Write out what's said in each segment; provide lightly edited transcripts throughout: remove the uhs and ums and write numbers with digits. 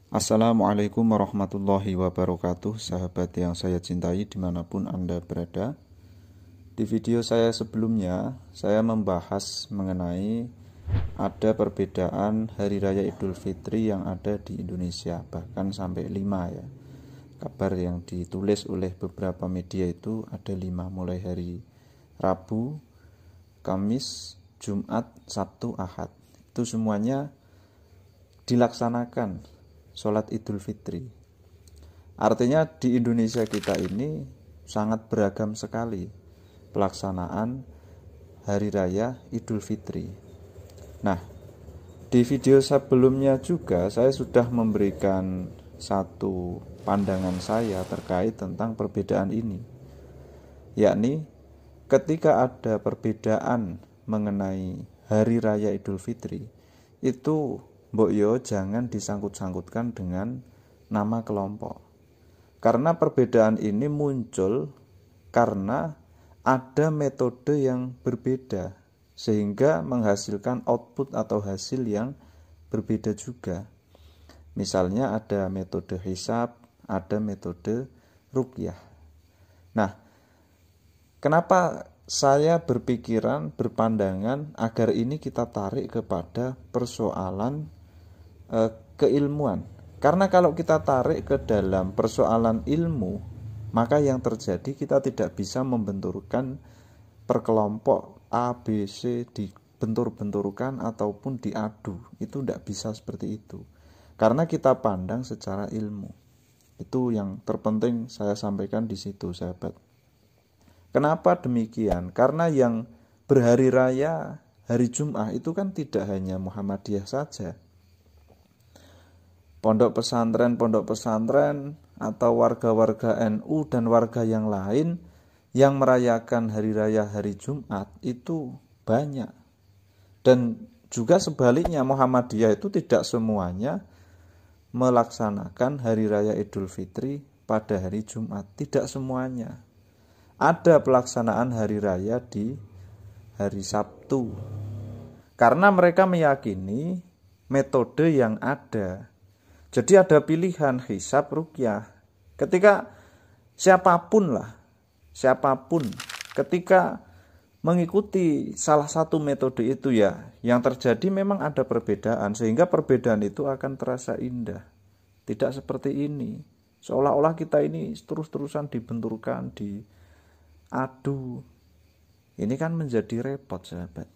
Assalamualaikum warahmatullahi wabarakatuh, sahabat yang saya cintai dimanapun Anda berada. Di video saya sebelumnya, saya membahas mengenai ada perbedaan Hari Raya Idul Fitri yang ada di Indonesia, bahkan sampai 5 ya. Kabar yang ditulis oleh beberapa media itu ada 5, mulai hari Rabu, Kamis, Jumat, Sabtu, Ahad. Itu semuanya dilaksanakan sholat Idul Fitri. Artinya di Indonesia kita ini sangat beragam sekali pelaksanaan Hari Raya Idul Fitri. Nah, di video sebelumnya juga saya sudah memberikan satu pandangan saya terkait tentang perbedaan ini, yakni ketika ada perbedaan mengenai Hari Raya Idul Fitri, itu mbok yo jangan disangkut-sangkutkan dengan nama kelompok. Karena perbedaan ini muncul karena ada metode yang berbeda, sehingga menghasilkan output atau hasil yang berbeda juga. Misalnya ada metode hisab, ada metode ruqyah. Nah, kenapa saya berpandangan agar ini kita tarik kepada persoalan keilmuan? Karena kalau kita tarik ke dalam persoalan ilmu, maka yang terjadi kita tidak bisa membenturkan per kelompok A, B, C, dibentur-benturkan ataupun diadu. Itu tidak bisa seperti itu, karena kita pandang secara ilmu. Itu yang terpenting saya sampaikan di situ, sahabat. Kenapa demikian? Karena yang berhari raya hari Jumat itu kan tidak hanya Muhammadiyah saja. Pondok pesantren atau warga-warga NU dan warga yang lain yang merayakan hari raya hari Jumat itu banyak. Dan juga sebaliknya, Muhammadiyah itu tidak semuanya melaksanakan hari raya Idul Fitri pada hari Jumat, tidak semuanya. Ada pelaksanaan hari raya di hari Sabtu, karena mereka meyakini metode yang ada. Jadi ada pilihan hisab, ruqyah. Ketika siapapun ketika mengikuti salah satu metode itu, ya yang terjadi memang ada perbedaan, sehingga perbedaan itu akan terasa indah. Tidak seperti ini, seolah-olah kita ini terus-terusan dibenturkan, diadu. Ini kan menjadi repot, sahabat.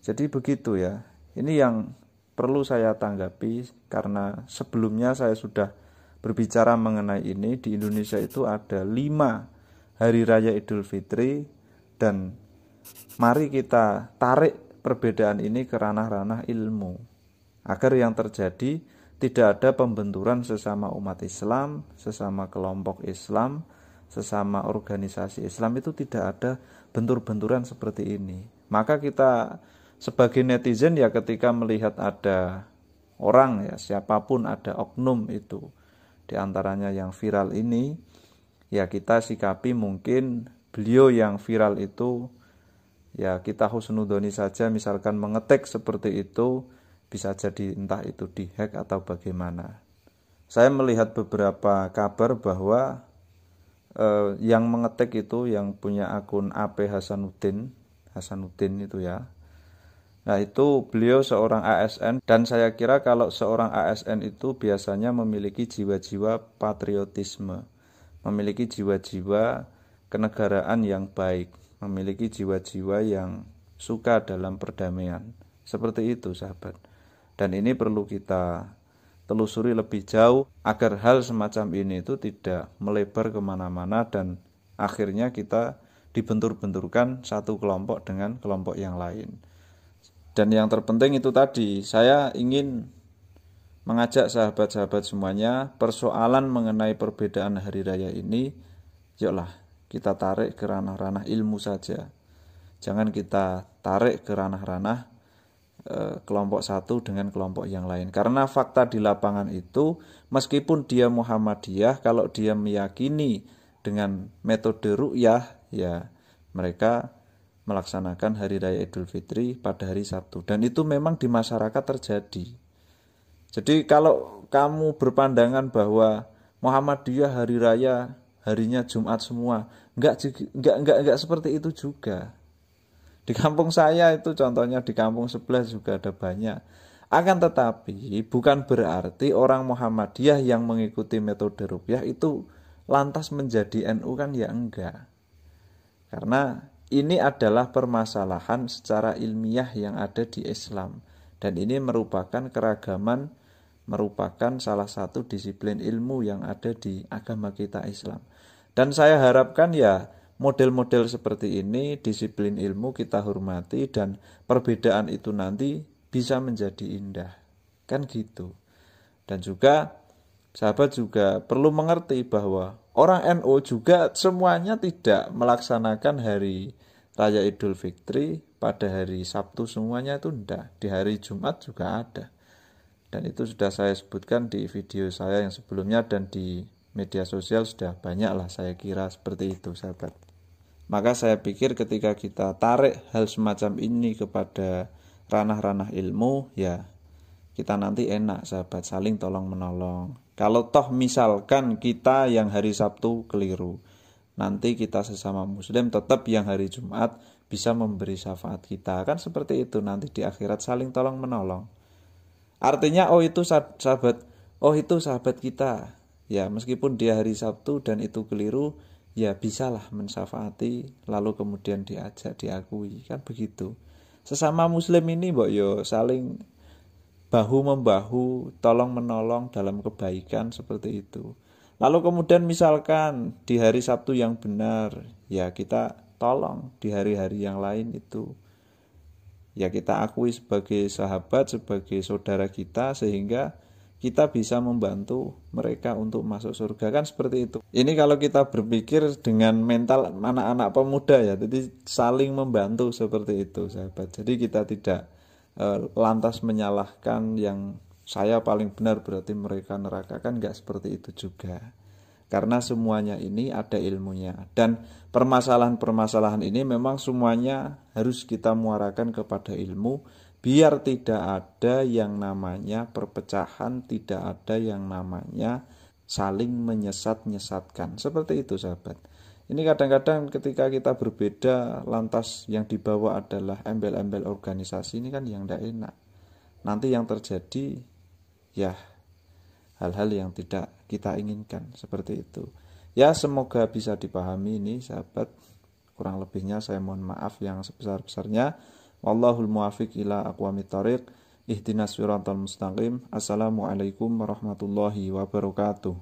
Jadi begitu ya. Ini yang perlu saya tanggapi, karena sebelumnya saya sudah berbicara mengenai ini. Di Indonesia itu ada 5 hari raya Idul Fitri, dan mari kita tarik perbedaan ini ke ranah-ranah ilmu, agar yang terjadi tidak ada pembenturan sesama umat Islam, sesama kelompok Islam, sesama organisasi Islam. Itu tidak ada bentur-benturan seperti ini. Maka kita sebagai netizen ya, ketika melihat ada orang, ya siapapun, ada oknum itu diantaranya yang viral ini, ya kita sikapi mungkin beliau yang viral itu, ya kita husnudoni saja. Misalkan mengetik seperti itu, bisa jadi entah itu dihack atau bagaimana. Saya melihat beberapa kabar bahwa yang mengetik itu yang punya akun AP Hasanuddin itu ya. Nah, itu beliau seorang ASN, dan saya kira kalau seorang ASN itu biasanya memiliki jiwa-jiwa patriotisme, memiliki jiwa-jiwa kenegaraan yang baik, memiliki jiwa-jiwa yang suka dalam perdamaian. Seperti itu, sahabat. Dan ini perlu kita telusuri lebih jauh agar hal semacam ini itu tidak melebar kemana-mana dan akhirnya kita dibentur-benturkan satu kelompok dengan kelompok yang lain. Dan yang terpenting itu tadi, saya ingin mengajak sahabat-sahabat semuanya, persoalan mengenai perbedaan hari raya ini, yuklah kita tarik ke ranah-ranah ilmu saja. Jangan kita tarik ke ranah-ranah kelompok satu dengan kelompok yang lain. Karena fakta di lapangan itu, meskipun dia Muhammadiyah, kalau dia meyakini dengan metode ruqyah, ya mereka melaksanakan hari raya Idul Fitri pada hari Sabtu, dan itu memang di masyarakat terjadi. Jadi kalau kamu berpandangan bahwa Muhammadiyah hari raya harinya Jumat semua, enggak seperti itu juga. Di kampung saya itu contohnya, di kampung sebelah juga ada banyak. Akan tetapi bukan berarti orang Muhammadiyah yang mengikuti metode ruqyah itu lantas menjadi NU, kan ya enggak. Karena ini adalah permasalahan secara ilmiah yang ada di Islam. Dan ini merupakan keragaman, merupakan salah satu disiplin ilmu yang ada di agama kita Islam. Dan saya harapkan ya model-model seperti ini, disiplin ilmu kita hormati, dan perbedaan itu nanti bisa menjadi indah. Kan gitu. Dan juga sahabat juga perlu mengerti bahwa orang NU juga semuanya tidak melaksanakan hari Raya Idul Fitri pada hari Sabtu semuanya, itu enggak. Di hari Jumat juga ada. Dan itu sudah saya sebutkan di video saya yang sebelumnya, dan di media sosial sudah banyak lah saya kira seperti itu sahabat. Maka saya pikir ketika kita tarik hal semacam ini kepada ranah-ranah ilmu, ya kita nanti enak sahabat, saling tolong menolong. Kalau toh misalkan kita yang hari Sabtu keliru, nanti kita sesama muslim tetap yang hari Jumat bisa memberi syafaat kita. Kan seperti itu nanti di akhirat, saling tolong menolong. Artinya itu sahabat kita. Ya meskipun dia hari Sabtu dan itu keliru, ya bisalah mensyafaati, lalu kemudian diajak, diakui, kan begitu. Sesama muslim ini mbok yo saling bahu-membahu, tolong-menolong dalam kebaikan seperti itu. Lalu kemudian misalkan di hari Sabtu yang benar, ya kita tolong di hari-hari yang lain itu. Ya kita akui sebagai sahabat, sebagai saudara kita, sehingga kita bisa membantu mereka untuk masuk surga, kan seperti itu. Ini kalau kita berpikir dengan mental anak-anak pemuda ya, jadi saling membantu seperti itu sahabat. Jadi kita tidak lantas menyalahkan yang saya paling benar berarti mereka neraka, kan enggak seperti itu juga. Karena semuanya ini ada ilmunya, dan permasalahan-permasalahan ini memang semuanya harus kita muarakan kepada ilmu, biar tidak ada yang namanya perpecahan, tidak ada yang namanya saling menyesat-nyesatkan. Seperti itu sahabat. Ini kadang-kadang ketika kita berbeda, lantas yang dibawa adalah embel-embel organisasi, ini kan yang tidak enak. Nanti yang terjadi ya hal-hal yang tidak kita inginkan, seperti itu. Ya semoga bisa dipahami ini sahabat. Kurang lebihnya saya mohon maaf yang sebesar-besarnya. Wallahul muwafiq ila aqwamit thoriq. Ihdinas siratal mustaqim. Assalamualaikum warahmatullahi wabarakatuh.